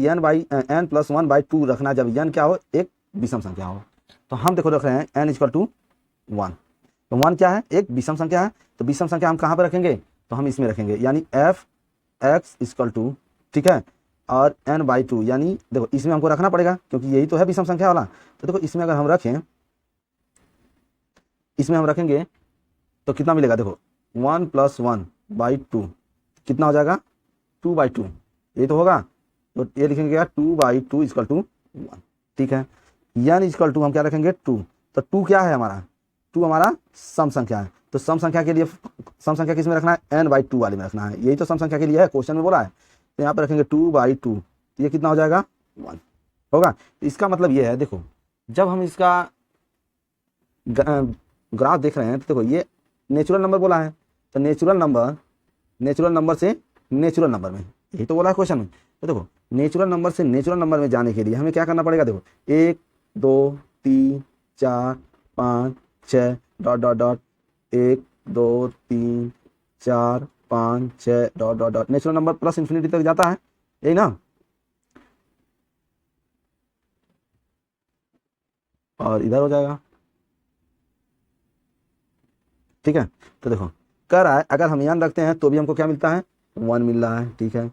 n प्लस 1/2 रखना जब n क्या हो एक विषम संख्या हो। तो हम देखो रख रहे हैं n इक्वल टू 1। तो 1 क्या है एक विषम संख्या है, तो विषम संख्या हम कहाँ पर रखेंगे तो हम इसमें रखेंगे, यानी f(x) इक्वल टू, ठीक है, और n/2 यानी देखो इसमें हमको रखना पड़ेगा क्योंकि यही तो है विषम संख्या वाला। तो देखो इसमें अगर हम रखें, इसमें हम रखेंगे तो कितना मिलेगा, देखो 1 प्लस 1/2 कितना हो जाएगा 2/2, ये तो होगा। तो ये लिखेंगे क्या 2/2 इक्वल टू 1। ठीक है, n इक्वल टू हम क्या रखेंगे 2। तो 2 क्या है हमारा, 2 हमारा सम संख्या है। तो सम संख्या के लिए सम संख्या किस में रखना है n/2 वाले में रखना है, यही तो सम संख्या के लिए है, क्वेश्चन में बोला है। तो यहाँ पर रखेंगे 2/2, तो ये कितना हो जाएगा 1 होगा। इसका मतलब ये है देखो जब हम इसका ग्राफ देख रहे हैं तो देखो ये नेचुरल नंबर बोला है, तो नेचुरल नंबर से नेचुरल नंबर में, यही तो बोला है क्वेश्चन में। तो देखो नेचुरल नंबर से नेचुरल नंबर में जाने के लिए हमें क्या करना पड़ेगा, देखो 1 2 3 4 5 6 dot dot dot 1 2 3 4 5 6 dot dot dot, natural number plus infinity तक जाता है, यही ना। और इधर हो जाएगा। ठीक है, तो देखो कह रहा है अगर हम n रखते हैं तो भी हमको क्या मिलता है 1 मिल रहा है। ठीक है,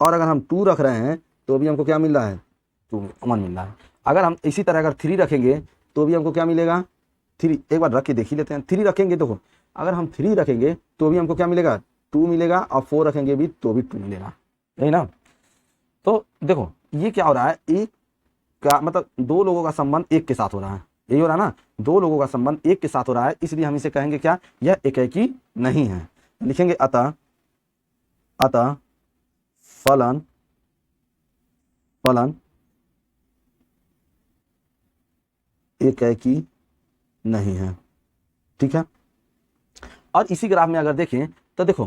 और अगर हम 2 रख रहे हैं तो भी हमको क्या मिल रहा है 1 मिल रहा है। अगर हम इसी तरह अगर 3 रखेंगे तो भी हमको क्या मिलेगा 3, एक बार रख के देख ही लेते हैं। 3 रखेंगे, देखो अगर हम 3 रखेंगे तो भी हमको क्या मिलेगा 2 मिलेगा, और 4 रखेंगे भी तो भी 2 मिलेगा, यही ना। तो देखो ये क्या हो रहा है, एक का मतलब दो लोगों का संबंध एक के साथ हो रहा है, यही हो रहा है ना, दो लोगों का संबंध एक के साथ हो रहा है, इसलिए हम इसे कहेंगे क्या यह एकाकी नहीं है। लिखेंगे अतः फलन एकाकी नहीं है। ठीक है, और इसी ग्राफ में अगर देखें तो देखो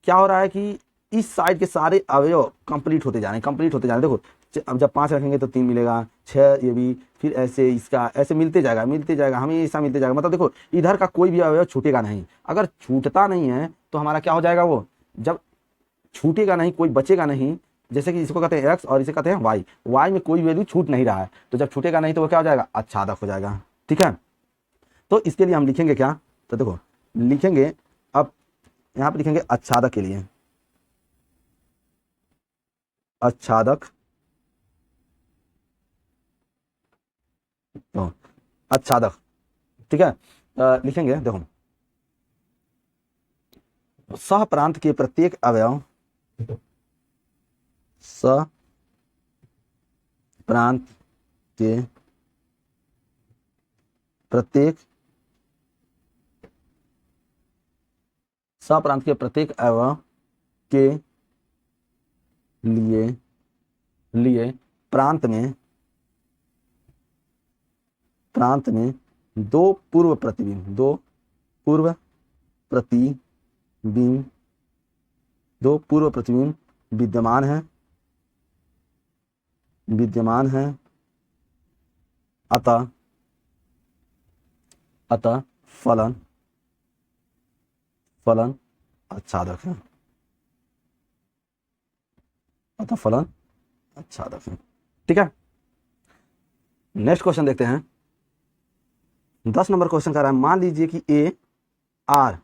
क्या हो रहा है कि इस साइड के सारे अवयव कंप्लीट होते जा रहे हैं। देखो अब जब 5 रखेंगे तो 3 मिलेगा, 6 ये भी, फिर ऐसे इसका ऐसे मिलते जाएगा हमें ऐसा मिलते जाएगा। मतलब देखो इधर का कोई भी अवयव छूटेगा नहीं। अगर छूटता नहीं है तो हमारा क्या हो जाएगा, वो जब छूटेगा नहीं कोई बचेगा नहीं, जैसे कि इसको कहते हैं एक्स और इसे कहते हैं वाई में कोई वैल्यू छूट नहीं रहा है, तो जब छूटेगा नहीं तो वो क्या हो जाएगा आच्छादक हो जाएगा। ठीक है, तो इसके लिए हम लिखेंगे क्या, तो देखो लिखेंगे अब यहाँ पे लिखेंगे आच्छादक के लिए, आच्छादक, तो आच्छादक। ठीक है, लिखेंगे देखो सह प्रांत के प्रत्येक अवयव, सह प्रांत के प्रत्येक अवयव के लिए प्रांत में दो पूर्व प्रतिबिंब विद्यमान है, विद्यमान है, अतः अतः फलन फलन आच्छादक है, अतः फलन आच्छादक है। ठीक है, नेक्स्ट क्वेश्चन देखते हैं। 10 नंबर क्वेश्चन कर रहा है, मान लीजिए कि ए आर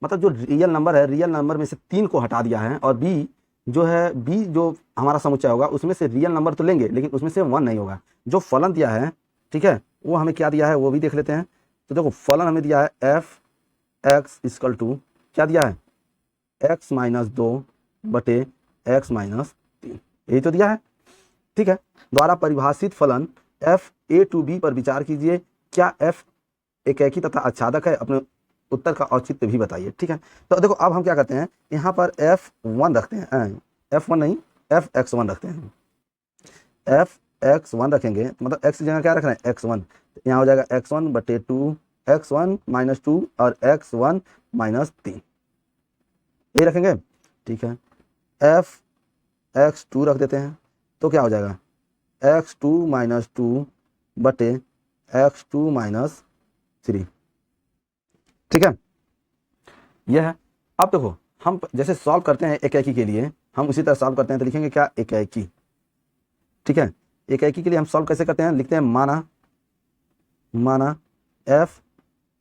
मतलब जो रियल नंबर है, रियल नंबर में से 3 को हटा दिया है, और बी जो है, बी जो हमारा समुच्चय होगा उसमें से रियल नंबर तो लेंगे लेकिन उसमें से 1 नहीं होगा। जो फलन दिया है, ठीक है, वो हमें क्या दिया है वो भी देख लेते हैं। तो देखो फलन हमें दिया है एफ एक्स इक्वल टू क्या दिया है, एक्स माइनस 2 बटे एक्स माइनस 3, यही तो दिया है। ठीक है, द्वारा परिभाषित फलन एफ ए टू बी पर विचार कीजिए, क्या एफ एकेकी तथा आच्छादक है, अपने उत्तर का औचित्य भी बताइए। ठीक है, तो देखो अब हम क्या करते हैं, यहाँ पर F1 रखते हैं, F1 नहीं Fx1 रखते हैं। Fx1 रखेंगे तो मतलब x की जगह क्या रख रहे हैं, x1, यहाँ हो जाएगा x1 बटे 2, x1 माइनस 2 और x1 माइनस 3, ये रखेंगे। ठीक है, Fx2 रख देते हैं तो क्या हो जाएगा, x2 माइनस 2 बटे x2 माइनस 3। ठीक है, यह है। अब देखो हम जैसे सॉल्व करते हैं एकाकी के लिए, हम उसी तरह सॉल्व करते हैं, तो लिखेंगे क्या, एकाकी। ठीक है, एकाकी के लिए हम सॉल्व कैसे करते हैं, लिखते हैं माना एफ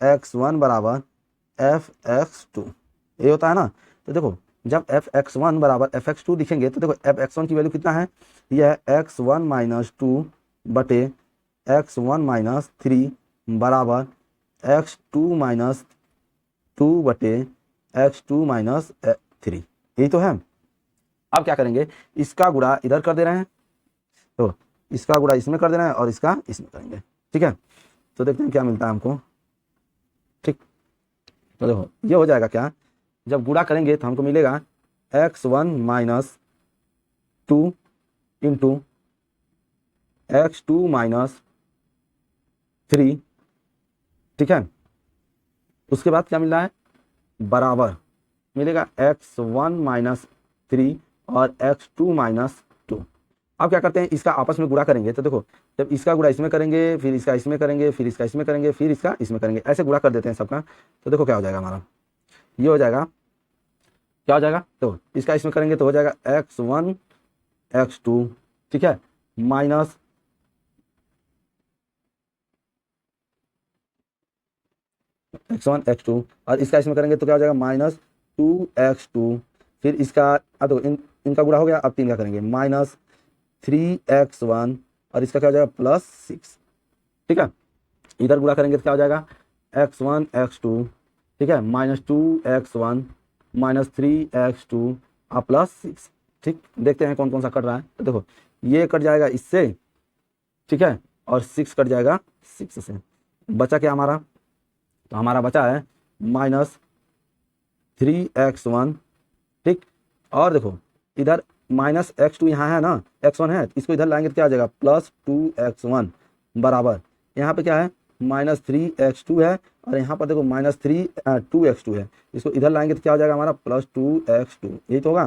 एक्स वन बराबर एफ एक्स टू, ये होता है ना। तो देखो जब एफ एक्स वन बराबर एफ एक्स टू लिखेंगे तो देखो एफ एक्स वन की वैल्यू कितना है, यह है एक्स वन माइनस 2 बटे एक्स वन माइनस 3 बराबर एक्स टू माइनस 2 बटे एक्स टू माइनस 3, यही तो है। अब क्या करेंगे, इसका गुणा इधर कर दे रहे हैं, तो इसका गुणा इसमें कर दे रहे हैं और इसका इसमें करेंगे। ठीक है, तो देखते हैं क्या मिलता है हमको। ठीक, तो देखो ये हो जाएगा क्या, जब गुणा करेंगे तो हमको मिलेगा x1 minus 2 into x2 minus 3। ठीक है, उसके बाद क्या मिल रहा है, बराबर मिलेगा x1 माइनस 3 और x2 माइनस 2। अब क्या करते हैं, इसका आपस में गुणा करेंगे, तो देखो जब इसका गुणा इसमें करेंगे, फिर इसका इसमें करेंगे, फिर इसका इसमें करेंगे, फिर इसका इसमें करेंगे, ऐसे गुणा कर देते हैं सबका। तो देखो क्या हो जाएगा हमारा, ये हो जाएगा, क्या हो जाएगा, तो इसका इसमें करेंगे तो हो जाएगा x1 x2, ठीक है, माइनस x1 x2, और इसका इसमें करेंगे तो क्या हो जाएगा, माइनस 2x2, फिर इसका तो इनका गुणा हो गया, अब 3 का करेंगे, माइनस 3x1, और इसका क्या हो जाएगा, प्लस 6। ठीक है, इधर गुणा करेंगे तो क्या हो जाएगा, x1 x2, ठीक है, माइनस 2x1 माइनस 3x2 और प्लस 6। ठीक, देखते हैं कौन कौन सा कट रहा है। तो देखो ये कट जाएगा इससे, ठीक है, और 6 कट जाएगा 6 से, बचा क्या हमारा, तो हमारा बचा है माइनस 3x1। ठीक, और देखो इधर माइनस x2 यहाँ है ना, x1 है, इसको इधर लाएंगे तो क्या आ जाएगा, प्लस 2x1 बराबर, यहाँ पे क्या है, माइनस 3x2 है, और यहाँ पर देखो माइनस 2x2 है, इसको इधर लाएंगे तो क्या हो जाएगा हमारा, प्लस 2x2, यही तो होगा।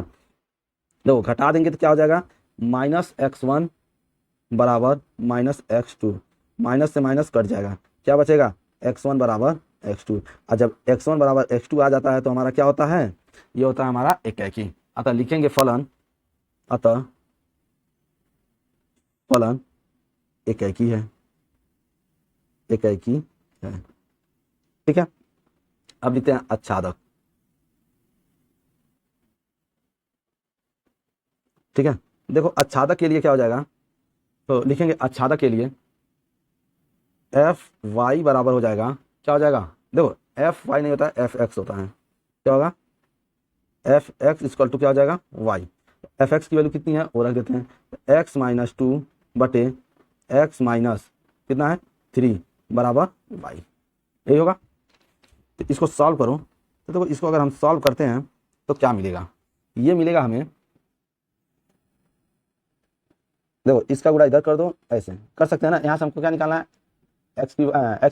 देखो घटा देंगे तो क्या हो जाएगा, माइनस x1 बराबर माइनस x2, माइनस से माइनस कट जाएगा, क्या बचेगा, x1 बराबर x2। और जब x1 बराबर x2 आ जाता है तो हमारा क्या होता है, ये होता है हमारा एकाकी। अतः लिखेंगे फलन, अतः फलन एकाकी है, एकाकी है। ठीक है, अब लिखते हैं आच्छादक। ठीक है, देखो आच्छादक के लिए क्या हो जाएगा, तो लिखेंगे आच्छादक के लिए एफ वाई बराबर हो जाएगा, क्या हो जाएगा, देखो एफ वाई नहीं होता है, एफ एक्स होता है, क्या होगा, एफ एक्स इक्वल टू क्या हो जाएगा, वाई। एफ एक्स की वैल्यू कितनी है वो रख देते हैं, एक्स माइनस 2 बटे एक्स माइनस कितना है 3 बराबर वाई, यही होगा। तो इसको सॉल्व करो, तो देखो इसको अगर हम सॉल्व करते हैं तो क्या मिलेगा, ये मिलेगा हमें, देखो इसका गुणा इधर कर दो, ऐसे कर सकते हैं ना, यहाँ से हमको क्या निकालना है, एक्स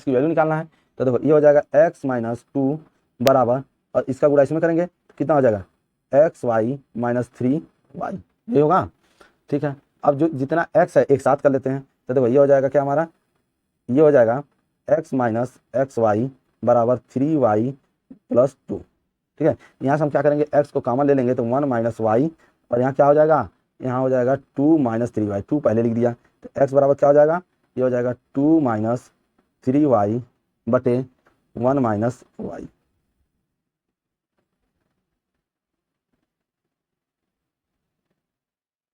की वैल्यू निकालना है। तो देखो ये हो जाएगा एक्स माइनस 2 बराबर, और इसका गुणा इसमें करेंगे कितना हो जाएगा, एक्स वाई माइनस 3 वाई, ये होगा। ठीक है, अब जो जितना x है एक साथ कर लेते हैं, तो देखो ये हो जाएगा क्या हमारा, ये हो जाएगा x माइनस एक्स वाई बराबर 3y प्लस 2। ठीक है, यहाँ से हम क्या करेंगे, x को कॉमन ले लेंगे तो 1 माइनस वाई, और यहाँ क्या हो जाएगा, यहाँ हो जाएगा 2 माइनस 3y, 2 पहले लिख दिया, तो x बराबर क्या हो जाएगा, ये हो जाएगा 2 माइनस 3y बटे 1 माइनस वाई।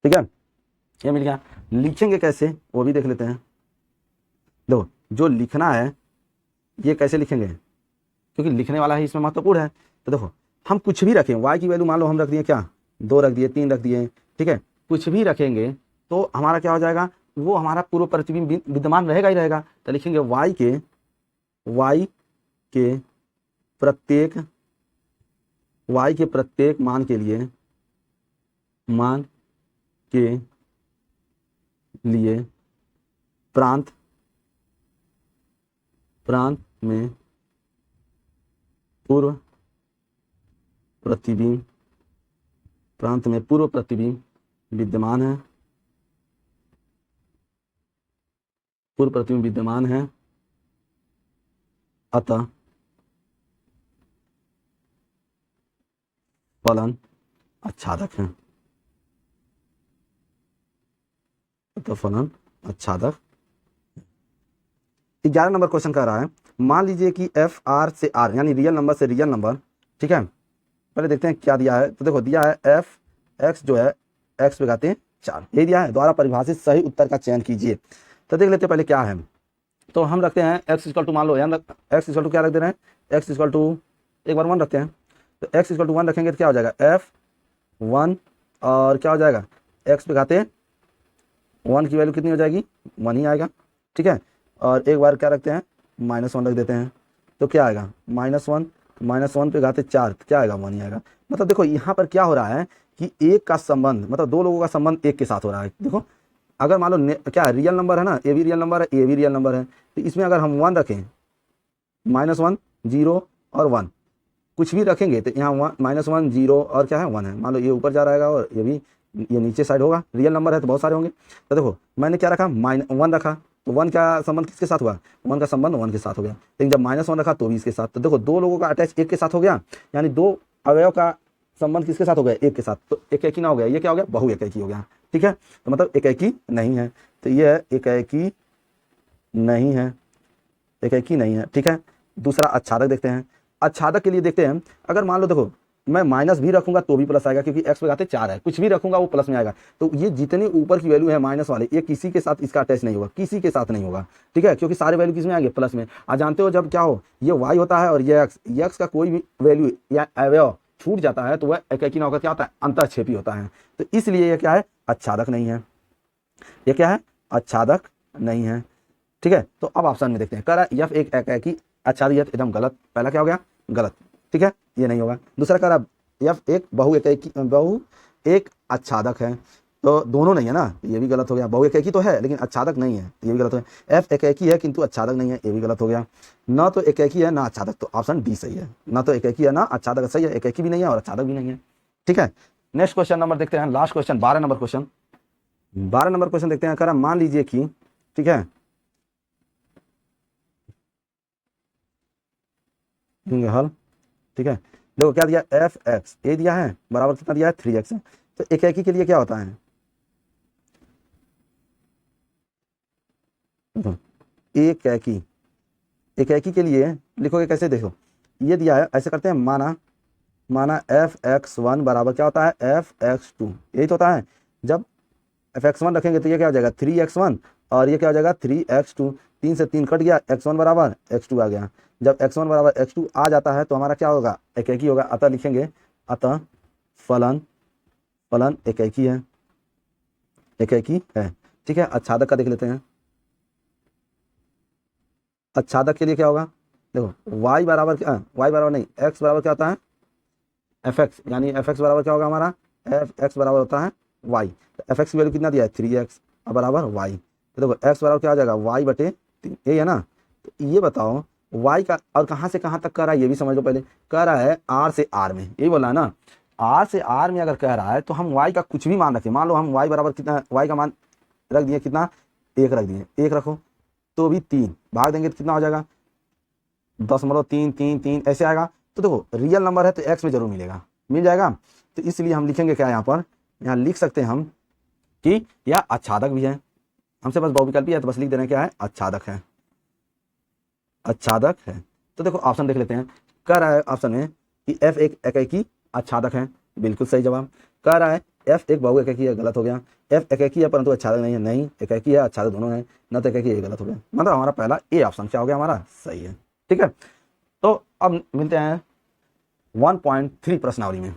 ठीक है, ये मिल गया। लिखेंगे कैसे वो भी देख लेते हैं। देखो जो लिखना है ये कैसे लिखेंगे, क्योंकि लिखने वाला ही इसमें महत्वपूर्ण है। तो देखो हम कुछ भी रखें, y की वैल्यू मान लो हम रख दिए क्या, 2 रख दिए, 3 रख दिए, ठीक है, कुछ भी रखेंगे तो हमारा क्या हो जाएगा, वो हमारा पूर्व प्रतिबिंब विद्यमान रहेगा ही रहेगा। तो लिखेंगे y के प्रत्येक मान के लिए प्रांत में पूर्व प्रतिबिंब विद्यमान है, अतः फलन आच्छादक है, फलन आच्छादक। 11 नंबर क्वेश्चन कह रहा है, मान लीजिए कि एफ आर से आर यानी रियल नंबर से रियल नंबर, ठीक है, पहले देखते हैं क्या दिया है। तो देखो दिया है एफ एक्स जो है एक्स पे घाते 4, ये दिया है, द्वारा परिभाषित सही उत्तर का चयन कीजिए। तो देख लेते हैं पहले क्या है। तो हम रखते हैं एक्स इक्वल टू, मान लो एक्स इक्वल टू क्या रख दे रहे हैं, एक्स इक्वल टू एक बार 1 रखते हैं। तो एक्स इक्वल टू 1 रखेंगे तो क्या हो जाएगा एफ 1, और क्या हो जाएगा एक्स पे घाते 1 की वैल्यू कितनी हो जाएगी, 1 ही आएगा। ठीक है, और एक बार क्या रखते हैं -1 रख देते हैं, तो क्या आएगा -1 पे घाते 4, तो क्या आएगा 1 ही आएगा। मतलब देखो यहाँ पर क्या हो रहा है कि एक का संबंध, मतलब दो लोगों का संबंध एक के साथ हो रहा है। देखो अगर मान लो क्या रियल नंबर है ना, ए भी रियल नंबर है, ए भी रियल नंबर है, तो इसमें अगर हम 1 रखें, -1 0 और 1 कुछ भी रखेंगे तो यहाँ -1 0 और क्या है 1 है। मान लो ये ऊपर जा रहेगा और ये भी ये नीचे साइड होगा, रियल नंबर है तो बहुत सारे होंगे। तो देखो मैंने क्या रखा, -1 रखा, तो 1 का संबंध किसके साथ हुआ, 1 का संबंध 1 के साथ हो गया। लेकिन जब -1 रखा तो भी इसके साथ। तो देखो दो लोगों का अटैच एक के साथ हो गया, यानी दो अवयव का संबंध किसके साथ हो गया, एक के साथ। तो एक ना हो गया, ये क्या हो गया, बहु एकाकी हो गया। ठीक है, तो मतलब एकाकी नहीं है, तो ये एकाकी नहीं है, एकाकी नहीं है। ठीक है, दूसरा आच्छादक देखते हैं। आच्छादक के लिए देखते हैं, अगर मान लो देखो मैं माइनस भी रखूंगा तो भी प्लस आएगा, क्योंकि एक्स पे घाते 4 है, कुछ भी रखूंगा वो प्लस में आएगा। तो ये जितनी ऊपर की वैल्यू है माइनस वाले, ये किसी के साथ इसका अटैच नहीं होगा, किसी के साथ नहीं होगा। ठीक है, क्योंकि सारे वैल्यू किस में आएंगे, प्लस में। आज जानते हो जब क्या हो, ये वाई होता है और ये एक्स का कोई भी वैल्यू या अवयव छूट जाता है तो वह एकाकी ना होकर क्या होता है, अंतरक्षेपी होता है। तो इसलिए यह क्या है, आच्छादक नहीं है। ये क्या है, आच्छादक नहीं है। ठीक है, तो अब ऑप्शन में देखते हैं, कह रहा है यफ एक एकाकी आच्छादक, एकदम गलत, पहला क्या हो गया, गलत। ठीक है, ये नहीं होगा। दूसरा कह रहा यफ एक बहु एक आच्छादक है, तो दोनों नहीं है ना, ये भी गलत हो गया। बहु एकाकी तो है लेकिन आच्छादक नहीं है, ये भी गलत हो गया। एफ एकाकी है किंतु आच्छादक नहीं है, ये भी गलत हो गया। ना तो एकाकी है ना आच्छादक, तो ऑप्शन डी सही है। ना तो एकाकी है ना आच्छादक सही है, एकाकी भी नहीं है और आच्छादक भी नहीं है। ठीक है, नेक्स्ट क्वेश्चन नंबर देखते हैं, last question 12 number question. 12 number question देखते हैं, करा मान लीजिए कि, ठीक है, हल। ठीक है, देखो क्या दिया, एफ एक्स ए दिया है बराबर कितना दिया है, 3x है। तो एकाकी के लिए क्या होता है, एकाकी, एकाकी के लिए लिखोगे कैसे, देखो ये दिया है, ऐसे करते हैं, माना f(x1) बराबर क्या होता है, f(x2), यही तो होता है। जब f(x1) रखेंगे तो ये क्या हो जाएगा 3x1, और ये क्या हो जाएगा 3x2, 3 से 3 कट गया, x1 बराबर x2 आ गया। जब x1 बराबर x2 आ जाता है तो हमारा क्या होगा, एकाकी होगा। अतः लिखेंगे, अतः फलन एकाकी है, एकाकी है। ठीक है, आच्छादक का देख लेते हैं। आच्छादक के लिए क्या होगा, देखो y बराबर क्या, y बराबर नहीं, x बराबर क्या होता है, fx, यानी fx बराबर क्या होगा हमारा, fx बराबर होता है y। तो fx की वैल्यू कितना दिया है, 3x बराबर y। तो देखो x बराबर क्या हो जाएगा, y बटे 3, यही है ना। तो ये बताओ y का और कहाँ से कहाँ तक कर रहा है, ये भी समझ लो। पहले कह रहा है r से r में, यही बोला है ना, आर से आर में अगर कह रहा है तो हम वाई का कुछ भी मान रखें, मान लो हम वाई बराबर कितना, वाई का मान रख दिए कितना, 1 रख दिए, 1 रखो तो भी 3 भाग देंगे तो कितना हो जाएगा 10.333 ऐसे आएगा। तो देखो रियल नंबर है तो एक्स में जरूर मिलेगा, मिल जाएगा। तो इसलिए हम लिखेंगे क्या यहाँ पर, यहाँ लिख सकते हैं हम कि यह आच्छादक भी है, हमसे बस बहुविकल्पी है तो बस लिख दे रहे हैं क्या है, आच्छादक है, आच्छादक है। तो देखो ऑप्शन देख लेते हैं, कह रहा है ऑप्शन में कि एफ एक एकेकी आच्छादक है, बिल्कुल सही जवाब। कह रहा है एफ एक बहु एकेकी है, गलत हो गया। एफ एकेकी है परंतु आच्छादक नहीं है, नहीं एकेकी है आच्छादक दोनों है, न तो एकेकी है, गलत हो गया। मतलब हमारा पहला ए ऑप्शन क्या हो गया, हमारा सही है। ठीक है, तो अब मिलते हैं 1.3 प्रश्नावली में।